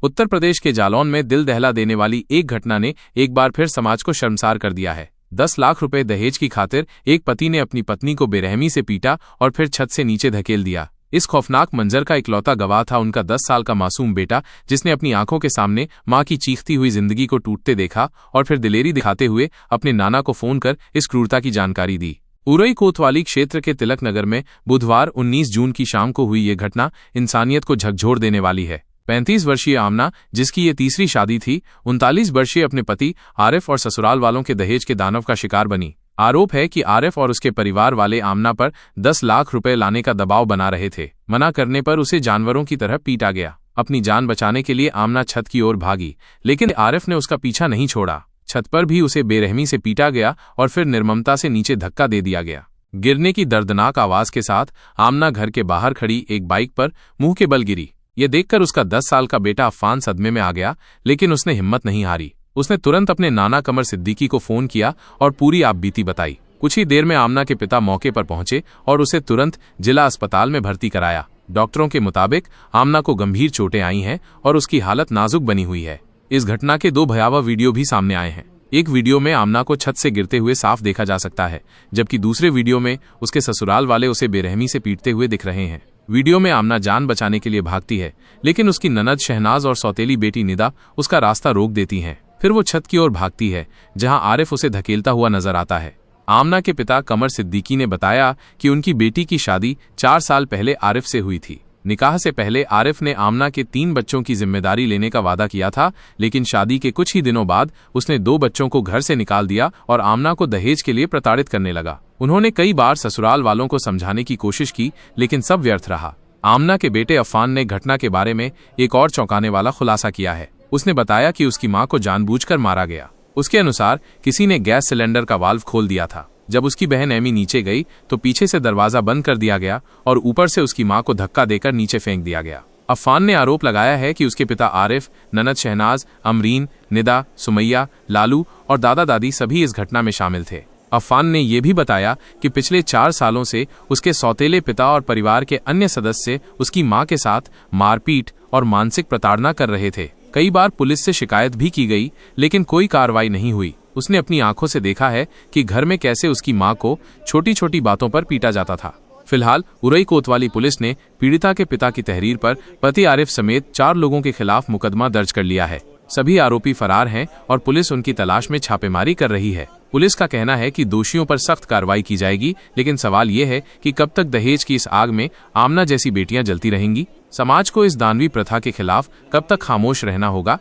उत्तर प्रदेश के जालौन में दिल दहला देने वाली एक घटना ने एक बार फिर समाज को शर्मसार कर दिया है। 10 लाख रुपए दहेज की खातिर एक पति ने अपनी पत्नी को बेरहमी से पीटा और फिर छत से नीचे धकेल दिया। इस खौफनाक मंजर का इकलौता गवाह था उनका 10 साल का मासूम बेटा, जिसने अपनी आंखों के सामने मां की चीखती हुई जिंदगी को टूटते देखा और फिर दिलेरी दिखाते हुए अपने नाना को फोन कर इस क्रूरता की जानकारी दी। उरई कोतवाली क्षेत्र के तिलक नगर में बुधवार 19 जून की शाम को हुई ये घटना इंसानियत को झकझोर देने वाली है। 35 वर्षीय आमना, जिसकी ये तीसरी शादी थी, 39 वर्षीय अपने पति आरिफ और ससुराल वालों के दहेज के दानव का शिकार बनी। आरोप है कि आरिफ और उसके परिवार वाले आमना पर 10 लाख रुपए लाने का दबाव बना रहे थे। मना करने पर उसे जानवरों की तरह पीटा गया। अपनी जान बचाने के लिए आमना छत की ओर भागी, लेकिन आरिफ ने उसका पीछा नहीं छोड़ा। छत पर भी उसे बेरहमी से पीटा गया और फिर निर्ममता से नीचे धक्का दे दिया गया। गिरने की दर्दनाक आवाज के साथ आमना घर के बाहर खड़ी एक बाइक पर मुंह के बल गिरी। ये देखकर उसका 10 साल का बेटा अफ़ान सदमे में आ गया, लेकिन उसने हिम्मत नहीं हारी। उसने तुरंत अपने नाना कमर सिद्दीकी को फोन किया और पूरी आपबीती बताई। कुछ ही देर में आमना के पिता मौके पर पहुंचे और उसे तुरंत जिला अस्पताल में भर्ती कराया। डॉक्टरों के मुताबिक आमना को गंभीर चोटें आई हैं और उसकी हालत नाजुक बनी हुई है। इस घटना के 2 भयावह वीडियो भी सामने आए हैं। एक वीडियो में आमना को छत से गिरते हुए साफ देखा जा सकता है, जबकि दूसरे वीडियो में उसके ससुराल वाले उसे बेरहमी से पीटते हुए दिख रहे हैं। वीडियो में आमना जान बचाने के लिए भागती है, लेकिन उसकी ननद शहनाज और सौतेली बेटी निदा उसका रास्ता रोक देती हैं। फिर वो छत की ओर भागती है, जहां आरिफ उसे धकेलता हुआ नजर आता है। आमना के पिता कमर सिद्दीकी ने बताया कि उनकी बेटी की शादी 4 साल पहले आरिफ से हुई थी। निकाह से पहले आरिफ ने आमना के 3 बच्चों की जिम्मेदारी लेने का वादा किया था, लेकिन शादी के कुछ ही दिनों बाद उसने 2 बच्चों को घर से निकाल दिया और आमना को दहेज के लिए प्रताड़ित करने लगा। उन्होंने कई बार ससुराल वालों को समझाने की कोशिश की, लेकिन सब व्यर्थ रहा। आमना के बेटे अफ़ान ने घटना के बारे में एक और चौंकाने वाला खुलासा किया है। उसने बताया कि उसकी मां को जानबूझकर मारा गया। उसके अनुसार किसी ने गैस सिलेंडर का वाल्व खोल दिया था। जब उसकी बहन एमी नीचे गई तो पीछे से दरवाजा बंद कर दिया गया और ऊपर से उसकी मां को धक्का देकर नीचे फेंक दिया गया। अफ़ान ने आरोप लगाया है कि उसके पिता आरिफ, ननद शहनाज, अमरीन, निदा, सुमैया, लालू और दादा दादी सभी इस घटना में शामिल थे। अफ़ान ने यह भी बताया कि पिछले 4 सालों से उसके सौतेले पिता और परिवार के अन्य सदस्य उसकी मां के साथ मारपीट और मानसिक प्रताड़ना कर रहे थे। कई बार पुलिस से शिकायत भी की गई, लेकिन कोई कार्रवाई नहीं हुई। उसने अपनी आंखों से देखा है कि घर में कैसे उसकी मां को छोटी छोटी बातों पर पीटा जाता था। फिलहाल उरई कोतवाली पुलिस ने पीड़िता के पिता की तहरीर पर पति आरिफ समेत 4 लोगों के खिलाफ मुकदमा दर्ज कर लिया है। सभी आरोपी फरार हैं और पुलिस उनकी तलाश में छापेमारी कर रही है। पुलिस का कहना है कि दोषियों पर सख्त कार्रवाई की जाएगी, लेकिन सवाल ये है कि कब तक दहेज की इस आग में आमना जैसी बेटियां जलती रहेंगी। समाज को इस दानवी प्रथा के खिलाफ कब तक खामोश रहना होगा।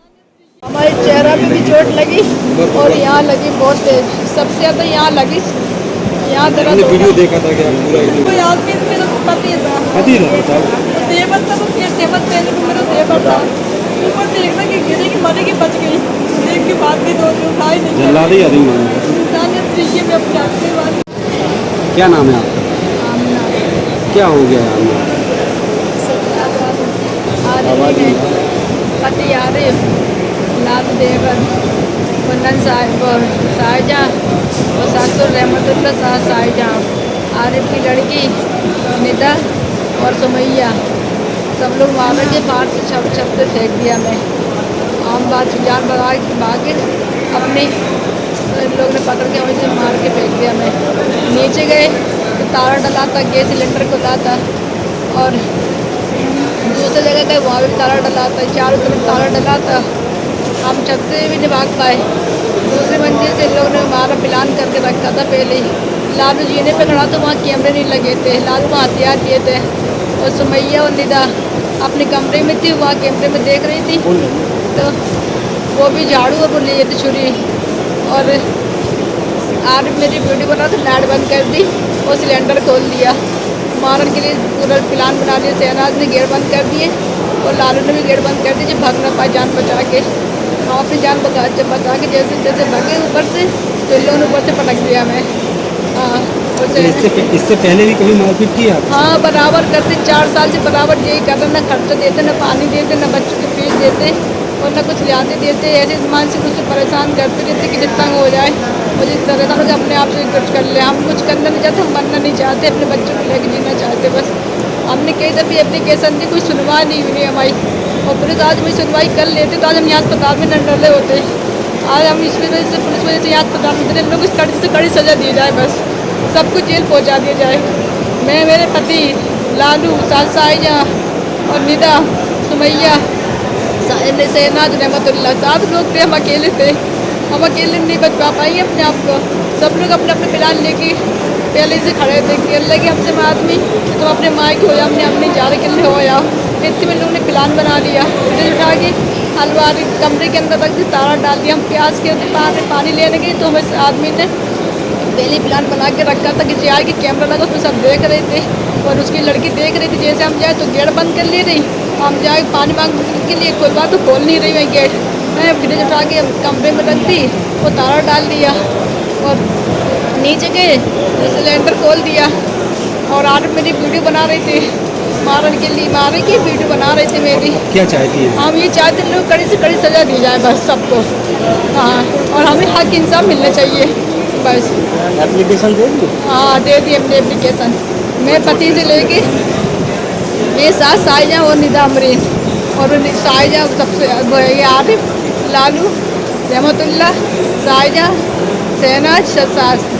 हमारे चेहरा पे भी चोट लगी और यहाँ लगी बहुत तेज, सबसे ज्यादा यहाँ लगी। यहाँ दर्द वीडियो देखा था क्या? कोई आदमी मेरा पति था, देवर था, तो फिर देवर पहले को मेरा देवर था। ऊपर देखना कि गिरी की मरेगी, बच गई। देख के बाद भी दो उठाई नहीं। क्या नाम है आपका? क्या हो गया? पति आरिफ, लाल देवर, कुंदन साहिब और शाहजहाँ और ससुर रहमतुल्लाह साहब शाहजहाँ, आरिफ की लड़की निदा और सुमैया, सब लोग मारे के पार से छत पे फेंक दिया। मैं आम बात जान बगा के भागे, अपने लोग ने पकड़ के वहीं से मार के फेंक दिया। मैं नीचे गए तो ताला डला था, गैस सिलेंडर को था और दूसरी जगह गए वहाँ भी ताला डला था, चारों तरफ ताला डला था। हम छत से भी नहीं भाग पाए। दूसरी मंजिल से लोग ने हमारा प्लान करके रखा था पहले ही। लालू जीने पे खड़ा तो वहाँ कैमरे नहीं लगे थे, लालू को हथियार दिए थे। और सुमैया और निदा अपने कमरे में थी, वहाँ कैमरे में देख रही थी, तो वो भी झाड़ू और वो लिए थे छुरी। और आज मेरी वीडियो बना तो लाइट बंद कर दी और सिलेंडर खोल दिया। मारने के लिए पूरा प्लान बना लिया। शहनाज ने गेट बंद कर दिए और लालू ने भी गेट बंद कर दी, जब भाग ना पाए जान बचा के। हाँ, अपनी जान बचा के जैसे जैसे भागे ऊपर से, तो इन लोगों ने ऊपर से पटक दिया। मैं इससे पहले भी कभी मारपीट की आप? हाँ, बराबर करते। 4 साल से बराबर यही करते, ना खर्चा देते, ना पानी देते, ना बच्चों की फीस देते और ना कुछ लियाते देते। ऐसे मानसिक रूप से परेशान करते रहते कि जितना हो जाए मुझे परेशान हो, अपने आप से कुछ कर ले। हम कुछ करना नहीं चाहते, हम मरना नहीं चाहते, अपने बच्चों को लेकर जीना चाहते। बस हमने कई दफ़े एप्लीकेशन दी, कोई सुनवाई नहीं हुई हमारी। और पुलिस आज भी सुनवाई कर लेती तो आज हम यहाँ अस्पताल में न डरे होते। आज हम इस वजह से पुलिस वजह से यहाँ अस्पताल में हम लोग को कड़ी से कड़ी सज़ा दी जाए, बस सबको जेल पहुँचा दिया जाए। मैं, मेरे पति लालू, साइजा और निदा, सुमैया, शहनाज, रहमतुल्लाह, 7 लोग थे। हम अकेले थे, हम अकेले नहीं बचा पाएंगे अपने आप को। सब लोग अपने अपने प्लान लेके पहले से खड़े थे कि अल्लाह के हमसे आदमी तो अपने माँ की होया, हमने अपने जाने के लिए होया। इतने में लोगों ने प्लान बना लिया, फिर उठा के अलमारी कमरे के अंदर तक ताला डाल दिया। हम प्याज के पानी लेने गए तो हमें आदमी ने पहले प्लान बना के रखा था कि JR की कैमरा लगा, उसमें सब देख रहे थे और उसकी लड़की देख रही थी। जैसे हम जाए तो गेट बंद कर ले रही, हम जाए पानी मांगने के लिए खुलवा तो खोल नहीं रही मैं गेट। मैं फ्रिज उठा के कमरे में रख दी, वो ताला डाल दिया और नीचे गए तो सिलेंडर खोल दिया और आज मेरी वीडियो बना रही थी, मारने की वीडियो बना रहे थे मेरी। क्या चाहती है? हम ये चाहते हैं लोग कड़ी से कड़ी सज़ा दी जाए बस सबको, हाँ, और हमें हक इंसाफ मिलना चाहिए बस। एप्लीकेशन दे दी? हाँ, दे दी हमने एप्लीकेशन। मैं पति से लेके मेरे साथ साइजा और निदा अमरीन और साइजा सबसे ये आरिफ, लालू, रहमतुल्लाह, साइजा, शहनाज, शसास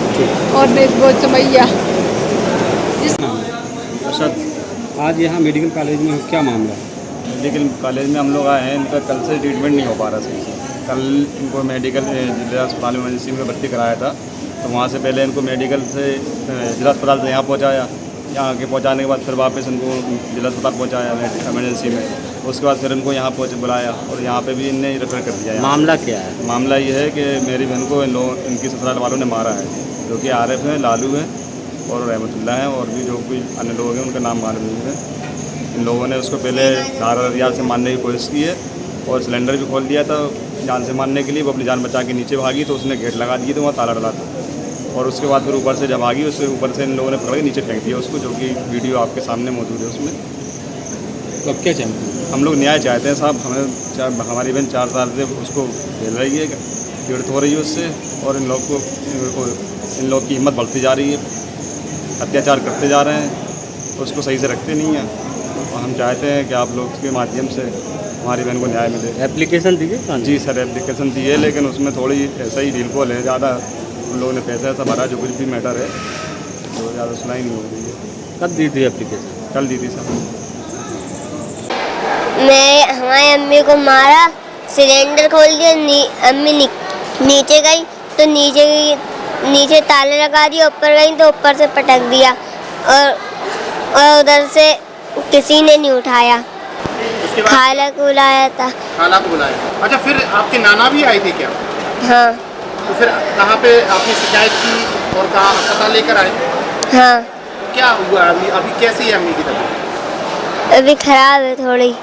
और वो सुमैया। आज यहाँ मेडिकल कॉलेज में क्या मामला है? मेडिकल कॉलेज में हम लोग आए हैं, इनका कल से ट्रीटमेंट नहीं हो पा रहा सही से। कल इनको मेडिकल जिला अस्पताल में इमरजेंसी में भर्ती कराया था, तो वहाँ से पहले इनको मेडिकल से जिला अस्पताल से यहाँ पहुँचाया। यहाँ आके पहुँचाने के बाद फिर वापस इनको जिला अस्पताल पहुँचाया इमरजेंसी में। उसके बाद फिर इनको यहाँ बुलाया और यहाँ पे भी इनने रेफर कर दिया। मामला क्या है? मामला ये है कि मेरी बहन को इनकी ससुराल वालों ने मारा है, जो कि आरिफ है, लालू है और रहमतुल्लाह है, और भी जो कोई अन्य लोग हैं उनका नाम मालूम नहीं है। इन लोगों ने उसको पहले धारा रियाज से मारने की कोशिश की है और सिलेंडर भी खोल दिया था जान से मारने के लिए। वो अपनी जान बचा के नीचे भागी तो उसने गेट लगा दिए तो वहाँ ताला डला था, और उसके बाद फिर ऊपर से जब भागी उससे ऊपर से इन लोगों ने पकड़ के नीचे फेंक दिया उसको, जो कि वीडियो आपके सामने मौजूद है उसमें। तो अब क्या चाहते हैं? हम लोग न्याय चाहते हैं साहब। हमारी बहन 4 साल से उसको झेल रही है, पीड़ित हो रही है उससे, और इन लोग की हिम्मत बढ़ती जा रही है, अत्याचार करते जा रहे हैं, उसको सही से रखते नहीं हैं। और हम चाहते हैं कि आप लोग के माध्यम से हमारी बहन को न्याय मिले। एप्लीकेशन दीजिए? जी सर, एप्लीकेशन दी है, लेकिन उसमें थोड़ी ऐसा ही ढील है, ज़्यादा उन लोगों ने पैसा ऐसा भरा जो कुछ भी मैटर है तो ज़्यादा सुनाई नहीं हो रही है। कब दी थी एप्लीकेशन? कल दी थी सर। मैं हमारी अम्मी को मारा, सिलेंडर खोल दिया, अम्मी नीचे गई तो नीचे ताले लगा दिया, ऊपर गई तो ऊपर से पटक दिया और उधर से किसी ने नहीं उठाया। खाला को बुलाया था। खाला को बुलाया? अच्छा, फिर आपके नाना भी आए थे क्या? हाँ। तो फिर कहाँ पे आपने शिकायत की और कहाँ अस्पताल लेकर आए? हाँ। क्या हुआ अभी कैसी है अम्मी की तबीयत? अभी खराब है थोड़ी।